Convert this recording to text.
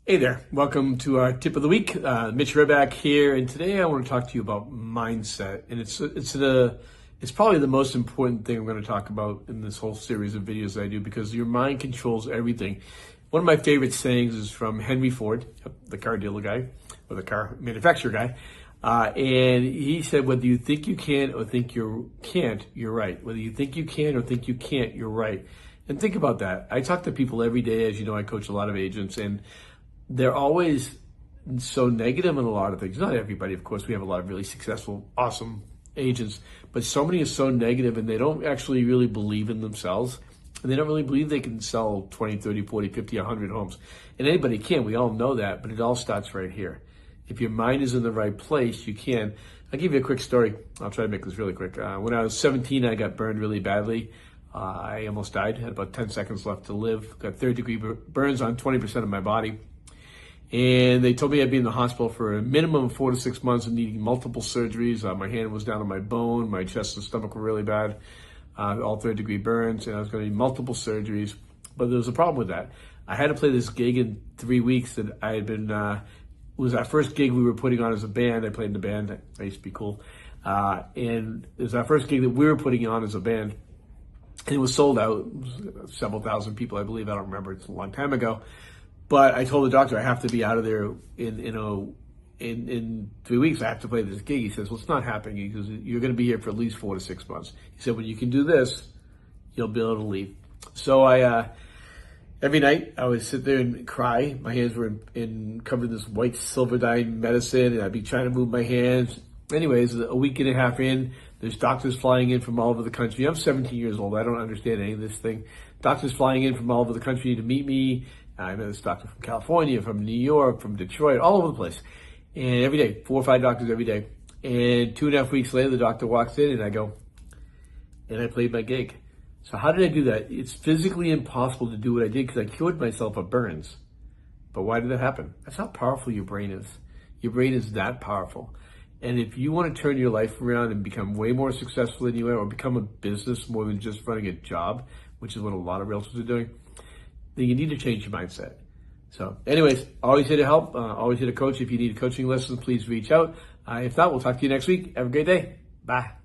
Hey there, welcome to our tip of the week. Mitch Reback here, and today I want to talk to you about mindset. And it's probably the most important thing I'm going to talk about in this whole series of videos I do, because your mind controls everything. One of my favorite sayings is from Henry Ford, the car dealer guy, or the car manufacturer guy. And he said, whether you think you can or think you can't, you're right. Whether you think you can or think you can't, you're right. And think about that. I talk to people every day. As you know, I coach a lot of agents, and they're always so negative in a lot of things. Not everybody, of course. We have a lot of really successful, awesome agents, but so many are so negative, and they don't actually really believe in themselves. And they don't really believe they can sell 20, 30, 40, 50, 100 homes. And anybody can. We all know that, but it all starts right here. If your mind is in the right place, you can. I'll give you a quick story. I'll try to make this really quick. When I was 17, I got burned really badly. I almost died. Had about 10 seconds left to live. Got third-degree burns on 20% of my body. And they told me I'd be in the hospital for a minimum of 4 to 6 months and needing multiple surgeries. My hand was down on my bone. My chest and stomach were really bad, all third-degree burns, and I was going to need multiple surgeries. But there was a problem with that. I had to play this gig in 3 weeks that I had been, it was our first gig we were putting on as a band. I played in the band. I used to be cool. And it was our first gig that we were putting on as a band. And it was sold out. It was several thousand people, I believe. I don't remember. It's a long time ago. But I told the doctor I have to be out of there in 3 weeks. I have to play this gig. He says, well, it's not happening. He goes, you're going to be here for at least 4 to 6 months. He said, when you can do this, you'll be able to leave. So every night I would sit there and cry. My hands were covered in this white silver dye medicine, and I'd be trying to move my hands. Anyways, a week and a half in, there's doctors flying in from all over the country. I'm 17 years old. I don't understand any of this thing. Doctors flying in from all over the country to meet me. I met this doctor from California, from New York, from Detroit, all over the place. And every day, 4 or 5 doctors every day. And 2.5 weeks later, the doctor walks in and I go, and I played my gig. So how did I do that? It's physically impossible to do what I did because I cured myself of burns. But why did that happen? That's how powerful your brain is. Your brain is that powerful. And if you want to turn your life around and become way more successful than you are, or become a business more than just running a job, which is what a lot of realtors are doing, then you need to change your mindset. So anyways, always here to help, always here to coach. If you need coaching lessons, please reach out. If not, we'll talk to you next week. Have a great day. Bye.